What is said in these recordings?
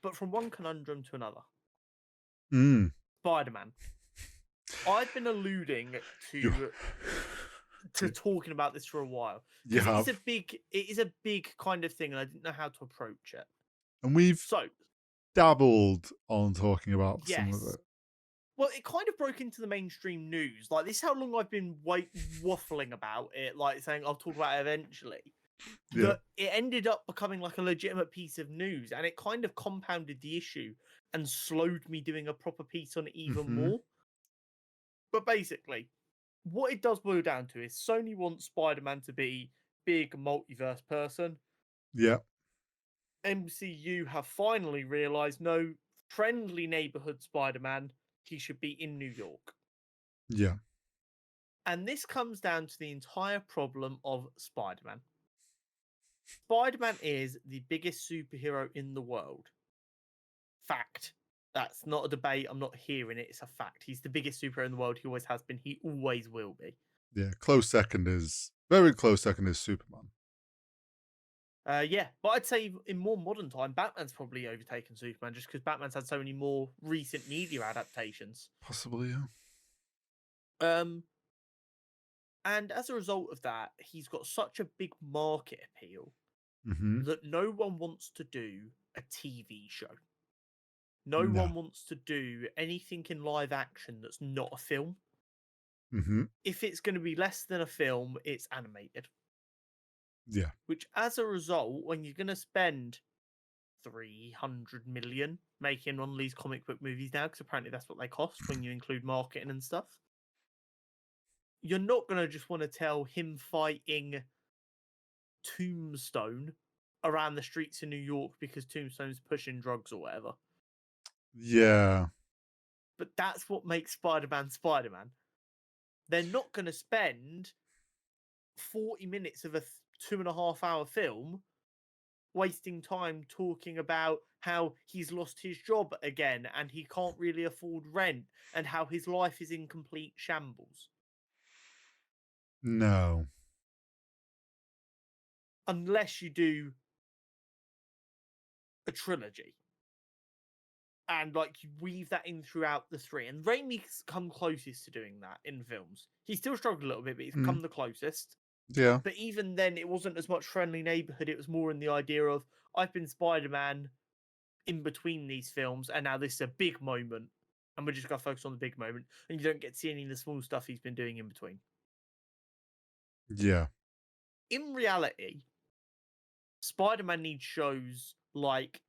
But from one conundrum to another, Mm. Spider-Man. I've been alluding You, to talking about this for a while you because have. it is a big kind of thing, and I didn't know how to approach it. And we've So, dabbled on talking about some of yes. it. Well, it kind of broke into the mainstream news. Like, this is how long I've been waffling about it, like saying I'll talk about it eventually. Yeah. That it ended up becoming like a legitimate piece of news, and it kind of compounded the issue and slowed me doing a proper piece on it even more. But basically, what it does boil down to is Sony wants Spider-Man to be big multiverse person. Yeah. MCU have finally realized no, friendly neighborhood Spider-Man, he should be in New York. Yeah. And this comes down to the entire problem of Spider-Man. Spider-Man is the biggest superhero in the world. Fact. That's not a debate. I'm not hearing it. It's a fact. He's the biggest superhero in the world. He always has been. He always will be. Yeah. Very close second is Superman. Yeah, but I'd say in more modern time, Batman's probably overtaken Superman just because Batman's had so many more recent media adaptations. Possibly, yeah. And as a result of that, he's got such a big market appeal Mm-hmm. that no one wants to do a TV show. No No. one wants to do anything in live action that's not a film. Mm-hmm. If it's going to be less than a film, it's animated. Yeah. Which, as a result, when you're going to spend 300 million making one of these comic book movies now, because apparently that's what they cost when you include marketing and stuff, you're not going to just want to tell him fighting Tombstone around the streets of New York because Tombstone's pushing drugs or whatever. Yeah. But that's what makes Spider-Man Spider-Man. They're not going to spend 40 minutes of a 2.5 hour film wasting time talking about how he's lost his job again and he can't really afford rent and how his life is in complete shambles. No. Unless you do a trilogy. And like you weave that in throughout the three. And Raimi's come closest to doing that in films. He still struggled a little bit, but he's come the closest. Yeah. But even then, it wasn't as much friendly neighborhood. It was more in the idea of I've been Spider-Man in between these films, and now this is a big moment, and we're just gonna focus on the big moment, and you don't get to see any of the small stuff he's been doing in between. Yeah. In reality, Spider-Man needs shows like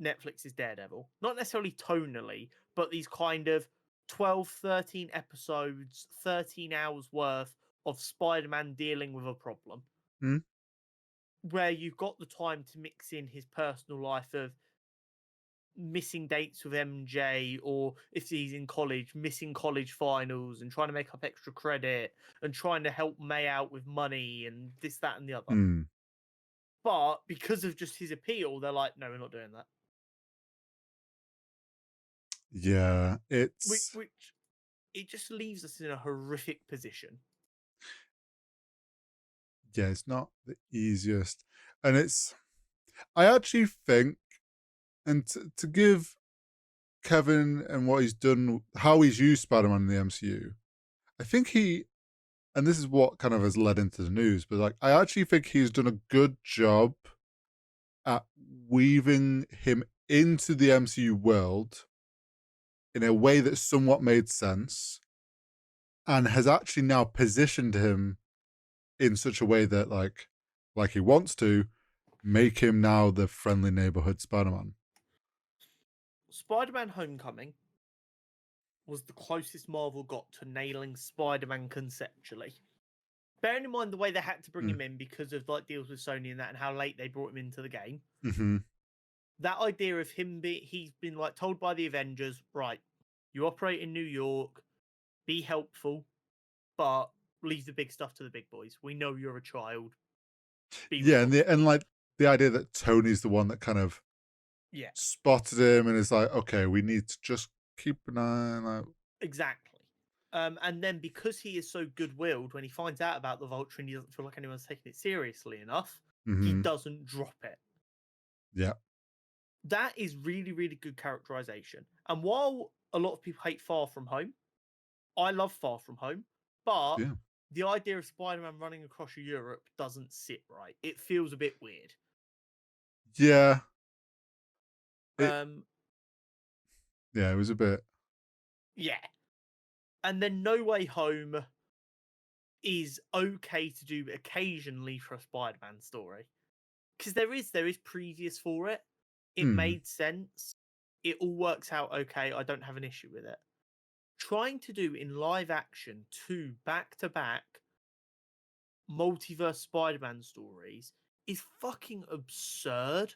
Netflix's Daredevil, not necessarily tonally, but these kind of 12, 13 episodes, 13 hours worth of Spider-Man dealing with a problem. Hmm? Where you've got the time to mix in his personal life of missing dates with MJ, or if he's in college, missing college finals and trying to make up extra credit and trying to help May out with money and this, that, and the other. But because of just his appeal, they're like, no, we're not doing that. Yeah. Which it just leaves us in a horrific position. Yeah, it's not the easiest. And I actually think, and to give Kevin and what he's done, how he's used Spider-Man in the MCU, I think and this is what kind of has led into the news, but like, I actually think he's done a good job at weaving him into the MCU world in a way that somewhat made sense and has actually now positioned him in such a way that like he wants to make him now the friendly neighborhood Spider-Man. Spider-Man Homecoming was the closest Marvel got to nailing Spider-Man conceptually. Bearing in mind the way they had to bring him in because of like deals with Sony and that, and how late they brought him into the game. That idea of him he's been like told by the Avengers, right, you operate in New York, be helpful, but leave the big stuff to the big boys. We know you're a child. And like the idea that Tony's the one that kind of spotted him and is like, okay, we need to just keep an eye on that. Exactly. And then because he is so good-willed, when he finds out about the Vulture and he doesn't feel like anyone's taking it seriously enough, he doesn't drop it. Yeah. That is really, really good characterization. And while a lot of people hate Far From Home, I love Far From Home, but Yeah. the idea of Spider-Man running across Europe doesn't sit right. It feels a bit weird. Yeah. It Um, yeah, it was a bit. yeah. And then No Way Home is okay to do occasionally for a Spider-Man story. Because there is previous for it. It Hmm. made sense. It all works out okay. I don't have an issue with it. Trying to do in live action 2 back-to-back multiverse Spider-Man stories is fucking absurd.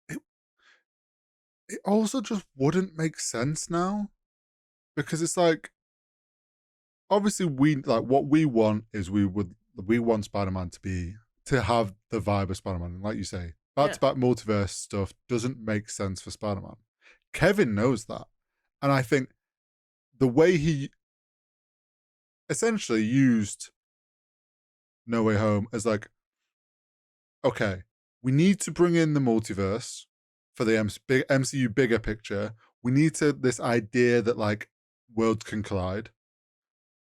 It also just wouldn't make sense now because it's like obviously we like what we want is we want Spider-Man to have the vibe of Spider-Man. And like you say, back Yeah. to back multiverse stuff doesn't make sense for Spider-Man. Kevin knows that. And I think the way he essentially used No Way Home as like, okay, we need to bring in the multiverse for the MCU bigger picture. We need to this idea that like worlds can collide.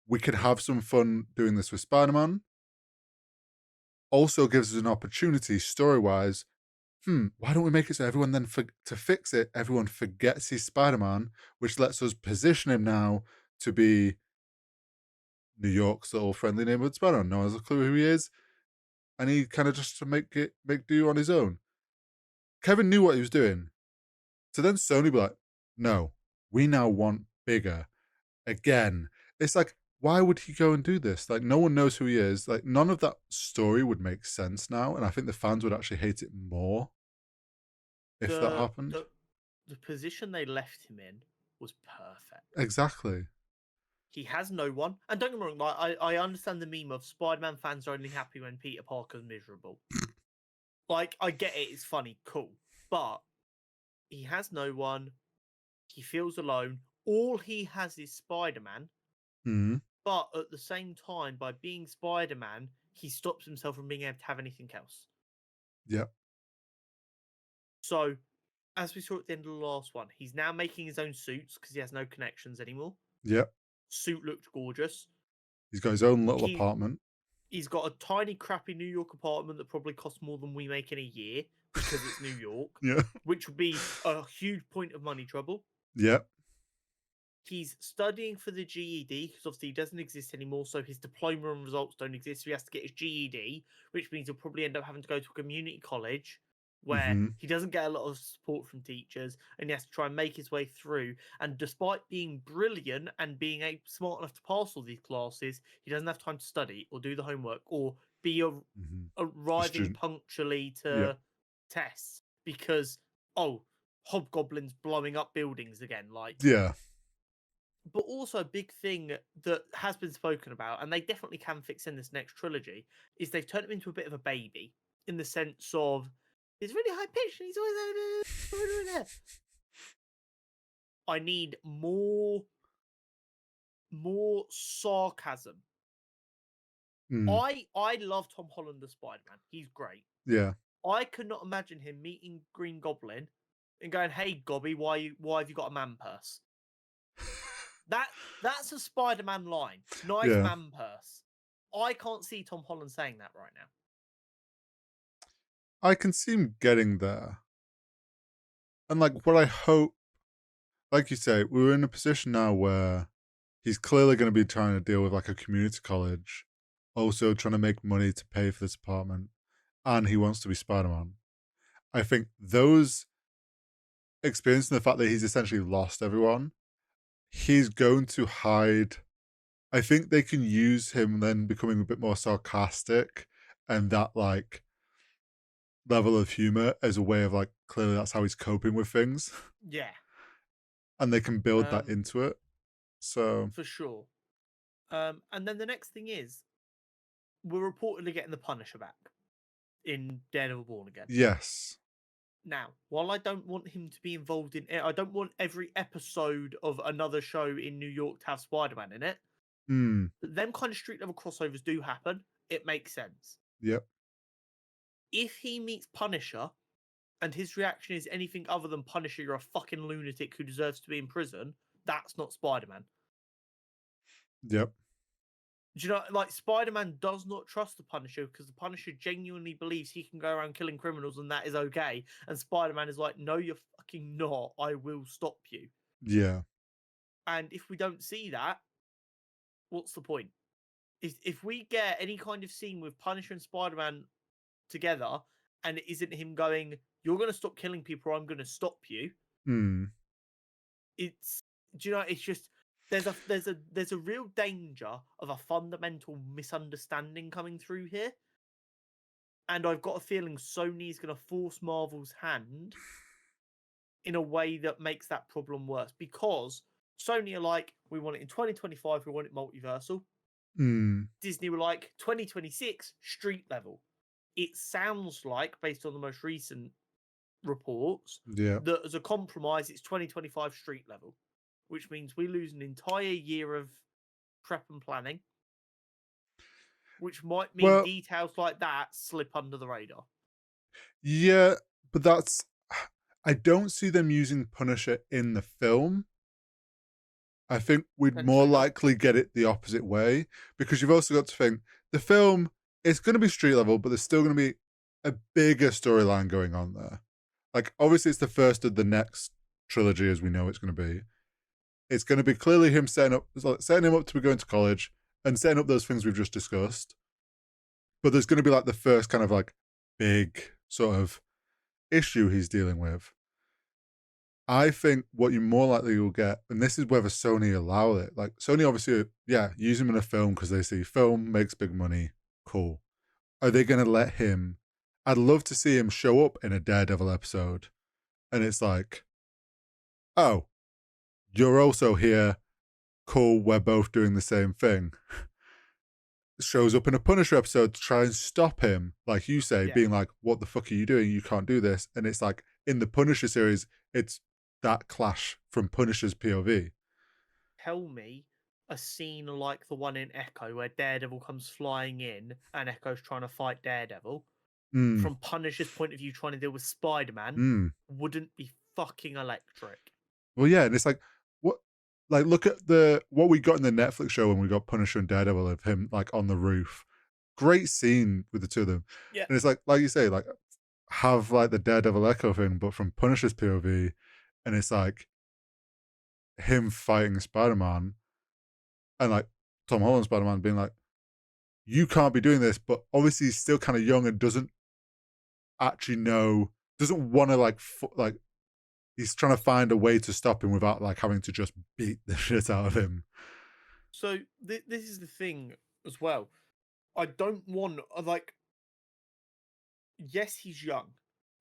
We could have some fun doing this with Spider-Man. Also gives us an opportunity story-wise. Why don't we make it so everyone then to fix it, everyone forgets he's Spider-Man, which lets us position him now to be New York's little friendly neighborhood Spider-Man. No one has a clue who he is, and he kind of just to make do on his own. Kevin knew what he was doing. So then Sony be like, no, we now want bigger. Again, it's like, why would he go and do this? Like, no one knows who he is. Like, none of that story would make sense now. And I think the fans would actually hate it more if that The happened. the position they left him in was perfect. Exactly. He has no one. And don't get me wrong, like, I understand the meme of Spider-Man fans are only happy when Peter Parker's miserable. Like, I get it, it's funny, cool. But he has no one. He feels alone. All he has is Spider-Man. Mm. But at the same time, by being Spider-Man, he stops himself from being able to have anything else. Yep. So, as we saw at the end of the last one, he's now making his own suits because he has no connections anymore. Yep. Suit looked gorgeous. He's got his own little apartment. He's got a tiny, crappy New York apartment that probably costs more than we make in a year because it's New York. Yeah. Which would be a huge point of money trouble. Yep. He's studying for the GED because obviously he doesn't exist anymore, so his diploma and results don't exist. So he has to get his GED, which means he'll probably end up having to go to a community college where he doesn't get a lot of support from teachers and he has to try and make his way through. And despite being brilliant and being smart enough to pass all these classes, he doesn't have time to study or do the homework or be arriving punctually to tests because, hobgoblins blowing up buildings again. Like, yeah. But also a big thing that has been spoken about, and they definitely can fix in this next trilogy, is they've turned him into a bit of a baby in the sense of he's really high pitched and he's always there. I need more sarcasm. I love Tom Holland as Spider-Man. He's great. Yeah. I could not imagine him meeting Green Goblin and going, "Hey, Gobby, why have you got a man purse?" That's a Spider-Man line. Nice man purse. I can't see Tom Holland saying that right now. I can see him getting there. And like what I hope, like you say, we're in a position now where he's clearly going to be trying to deal with like a community college, also trying to make money to pay for this apartment, and he wants to be Spider-Man. I think those experiences and the fact that he's essentially lost everyone, he's going to hide. I think they can use him then becoming a bit more sarcastic and that like level of humor as a way of like clearly that's how he's coping with things. Yeah. And they can build that into it. So for sure. And then the next thing is we're reportedly getting the Punisher back in Daredevil Born Again. Yes. Now, while I don't want him to be involved in it, I don't want every episode of another show in New York to have Spider-Man in it. Them kind of street level crossovers do happen. It makes sense. Yep. If he meets Punisher and his reaction is anything other than Punisher, you're a fucking lunatic who deserves to be in prison, that's not Spider-Man. Yep. Do you know, like, Spider-Man does not trust the Punisher because the Punisher genuinely believes he can go around killing criminals and that is okay. And Spider-Man is like, no, you're fucking not. I will stop you. Yeah. And if we don't see that, what's the point? If we get any kind of scene with Punisher and Spider-Man together and it isn't him going, you're going to stop killing people or I'm going to stop you, Mm. it's, do you know, it's just, there's a real danger of a fundamental misunderstanding coming through here. And I've got a feeling Sony's going to force Marvel's hand in a way that makes that problem worse. Because Sony are like, we want it in 2025, we want it multiversal. Mm. Disney were like, 2026, street level. It sounds like, based on the most recent reports, Yeah. that as a compromise, it's 2025 street level, which means we lose an entire year of prep and planning, which might mean details like that slip under the radar. Yeah, but that's... I don't see them using Punisher in the film. I think we'd more likely get it the opposite way, because you've also got to think the film is going to be street level, but there's still going to be a bigger storyline going on there. Like, obviously, it's the first of the next trilogy, as we know it's going to be. It's going to be clearly him setting him up to be going to college and setting up those things we've just discussed. But there's going to be like the first kind of like big sort of issue he's dealing with. I think what you more likely will get, and this is whether Sony allow it. Like, Sony obviously, yeah, use him in a film because they see film makes big money. Cool. Are they going to let him? I'd love to see him show up in a Daredevil episode, and it's like, oh, you're also here. Cool, we're both doing the same thing. Shows up in a Punisher episode to try and stop him, like you say, being like, what the fuck are you doing? You can't do this. And it's like, in the Punisher series, it's that clash from Punisher's POV. Tell me a scene like the one in Echo where Daredevil comes flying in and Echo's trying to fight Daredevil. From Punisher's point of view, trying to deal with Spider-Man wouldn't be fucking electric. Well, yeah, and it's like, what? Like, look at what we got in the Netflix show when we got Punisher and Daredevil of him like on the roof. Great scene with the two of them. Yeah. And it's like you say, like, have like the Daredevil Echo thing, but from Punisher's POV, and it's like him fighting Spider-Man, and like Tom Holland Spider-Man being like, you can't be doing this, but obviously he's still kind of young and doesn't actually know, doesn't want to like he's trying to find a way to stop him without like having to just beat the shit out of him. So this is the thing as well. I don't want like, yes, he's young,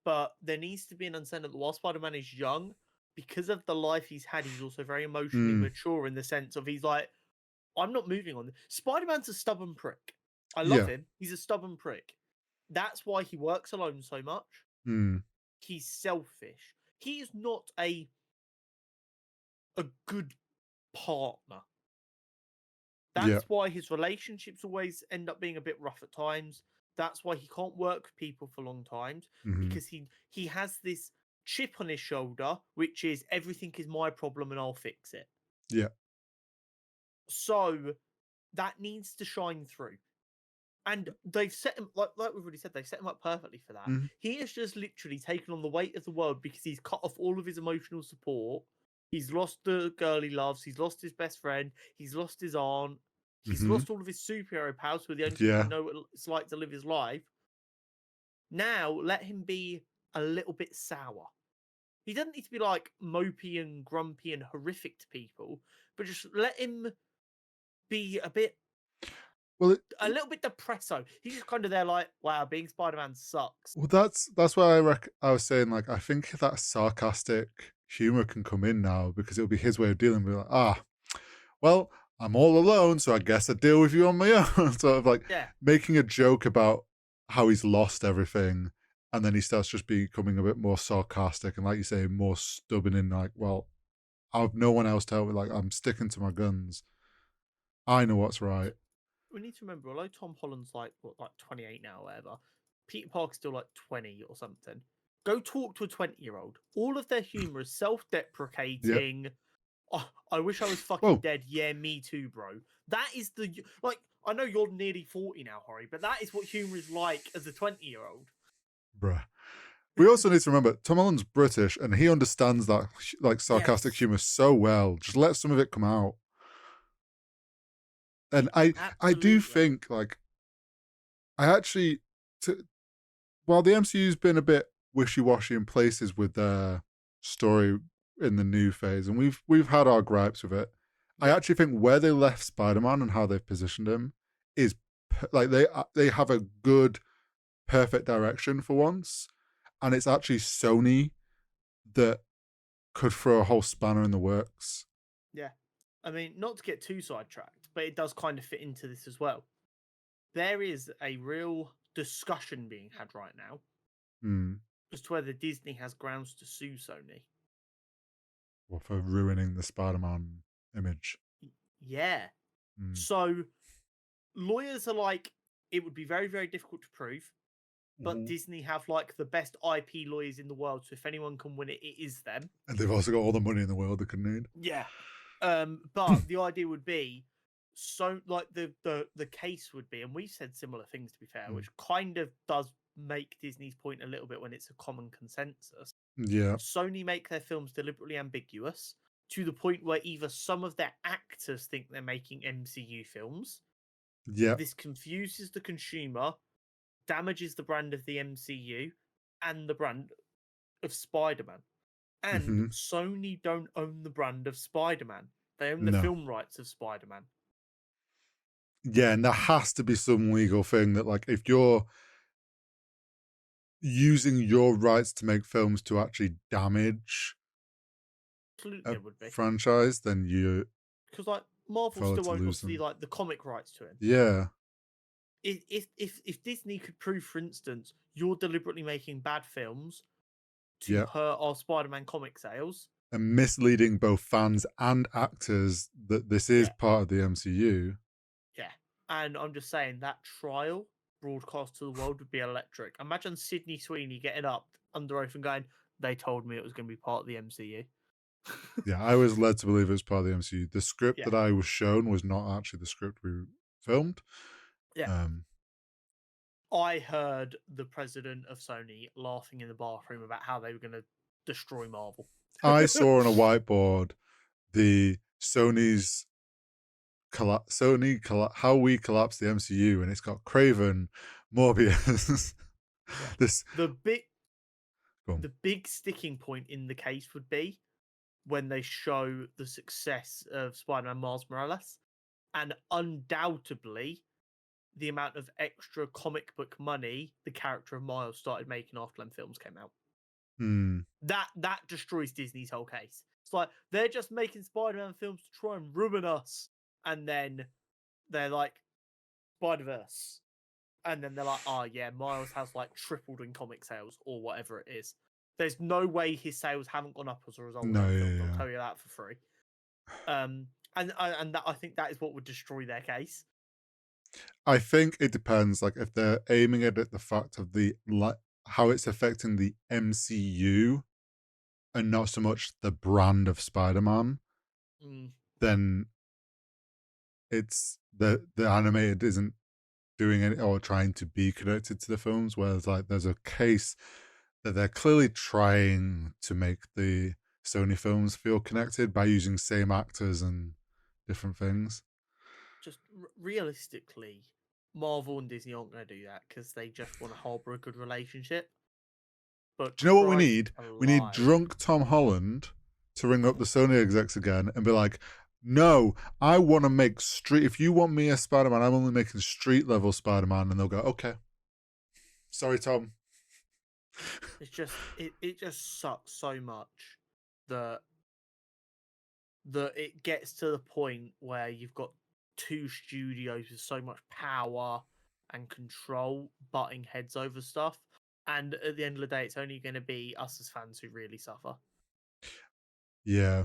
but there needs to be an understanding that while Spider-Man is young, because of the life he's had, he's also very emotionally mature in the sense of he's like, I'm not moving on. Spider-Man's a stubborn prick. I love him. He's a stubborn prick. That's why he works alone so much. He's selfish. He is not a good partner. That's why his relationships always end up being a bit rough at times. That's why he can't work with people for long times, because he has this chip on his shoulder, which is everything is my problem and I'll fix it. Yeah. So that needs to shine through. And they've set him, like we've already said, they've set him up perfectly for that. He has just literally taken on the weight of the world because he's cut off all of his emotional support. He's lost the girl he loves. He's lost his best friend. He's lost his aunt. He's lost all of his superhero powers, so the only people who know what it's like to live his life. Now, let him be a little bit sour. He doesn't need to be like mopey and grumpy and horrific to people, but just let him be a bit... Well, a little bit depresso. He's just kind of there like, wow, being Spider-Man sucks. Well, that's why I was saying, like, I think that sarcastic humor can come in now because it'll be his way of dealing with it. Like, well, I'm all alone, so I guess I deal with you on my own. Sort of like making a joke about how he's lost everything, and then he starts just becoming a bit more sarcastic and, like you say, more stubborn in like, well, I've no one else to help me. Like, I'm sticking to my guns. I know what's right. We need to remember, although Tom Holland's like 28 now or whatever, Peter Parker's still like 20 or something. Go talk to a 20-year-old. All of their humor is self-deprecating. Oh, I wish I was fucking Well, dead. Yeah, me too, bro. That is like. I know you're nearly 40 now, Horry, but that is what humor is like as a 20-year-old. bruh. We also need to remember Tom Holland's British and he understands that like sarcastic Yes, humor so well. Just let some of it come out. And I do absolutely. think like I actually while the MCU's been a bit wishy-washy in places with their story in the new phase, and we've had our gripes with it. I Yeah, actually think where they left Spider-Man and how they've positioned him is like they have a good, perfect direction for once, and it's actually Sony that could throw a whole spanner in the works. yeah. I mean, not to get too sidetracked, but it does kind of fit into this as well. There is a real discussion being had right now Hmm. as to whether Disney has grounds to sue Sony. Well, for ruining the Spider-Man image. Yeah. Hmm. So lawyers are like, it would be very, very difficult to prove, but Mhm. Disney have like the best IP lawyers in the world. So if anyone can win it, it is them. And they've also got all the money in the world they could need. Yeah. But the idea would be so like the case would be, and we said similar things to be fair, Mm. which kind of does make Disney's point a little bit when it's a common consensus. Yeah. Sony make their films deliberately ambiguous to the point where either some of their actors think they're making MCU films. Yeah. This confuses the consumer, damages the brand of the MCU and the brand of Spider-Man. And Hmm. Sony don't own the brand of Spider-Man. They own the No. film rights of Spider-Man. Yeah, and there has to be some legal thing that, like, if you're using your rights to make films to actually damage Absolutely, a it would be franchise, then you because like Marvel fail still to own lose obviously them. like the comic rights to him. Yeah. If Disney could prove, for instance, you're deliberately making bad films to Yeah. hurt our Spider-Man comic sales, And misleading both fans and actors that this is yeah, part of the MCU. yeah. And I'm just saying that trial broadcast to the world would be electric. Imagine Sydney Sweeney getting up under oath and going, "They told me it was going to be part of the MCU." Yeah, I was led to believe it was part of the MCU. The script Yeah, that I was shown was not actually the script we filmed. yeah. Um, I heard the president of Sony laughing in the bathroom about how they were going to destroy Marvel. I saw on a whiteboard the Sony's how we collapse the MCU, and it's got Craven, Morbius. Yeah. This The big go on. the big sticking point in the case would be when they show the success of Spider-Man Miles Morales, and undoubtedly the amount of extra comic book money the character of Miles started making after them films came out. Hmm. That destroys Disney's whole case. It's like they're just making Spider-Man films to try and ruin us, and then they're like Spider-Verse, and then they're like, oh yeah, Miles has like tripled in comic sales or whatever it is. There's no way his sales haven't gone up as a result of No, them yeah, films. I'll yeah. tell you that for free. And that I think that is what would destroy their case. I think it depends. Like if they're aiming it at the fact of the how it's affecting the MCU and not so much the brand of Spider-Man, Mm, then it's the animated isn't doing it or trying to be connected to the films. Whereas like there's a case that they're clearly trying to make the Sony films feel connected by using same actors and different things. just realistically, Marvel and Disney aren't going to do that because they just want to harbor a good relationship. But Do you know what we Christ need? We need alive. drunk Tom Holland to ring up the Sony execs again and be like, no, I want to make street. If you want me as Spider Man, I'm only making street level Spider Man. And they'll go, okay. Sorry, Tom. It's just it just sucks so much that it gets to the point where you've got two studios with so much power and control butting heads over stuff, and at the end of the day it's only going to be us as fans who really suffer. Yeah.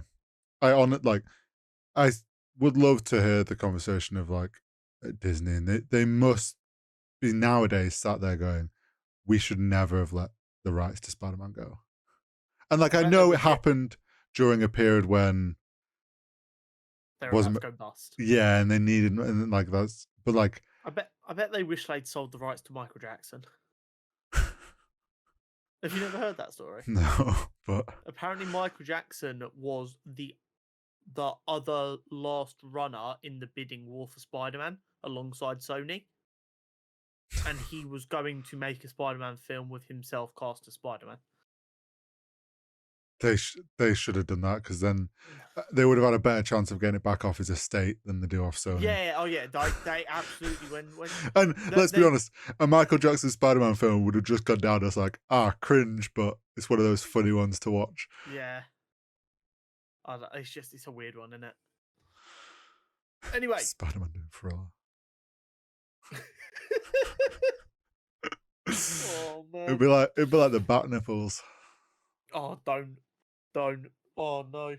I would love to hear the conversation of like at Disney, and they must be nowadays sat there going, we should never have let the rights to Spider-Man go. And like I I bet know they it would get- happened during a period when They're about wasn't to go bust. yeah, and they needed and like that's but like I bet they wish they'd sold the rights to Michael Jackson. Have you never heard that story? no, but Apparently, Michael Jackson was the other last runner in the bidding war for Spider-Man alongside Sony, and he was going to make a Spider-Man film with himself cast as Spider-Man. they should have done that because then they would have had a better chance of getting it back off his estate than they do off Sony. Yeah, oh yeah, they absolutely when And let's be honest, a Michael Jackson Spider-Man film would have just gone down as like cringe, but it's one of those funny ones to watch. Yeah, it's a weird one, isn't it? Anyway, Spider-Man doing Thriller. Oh man, it'd be like the bat nipples. Oh don't. Oh no.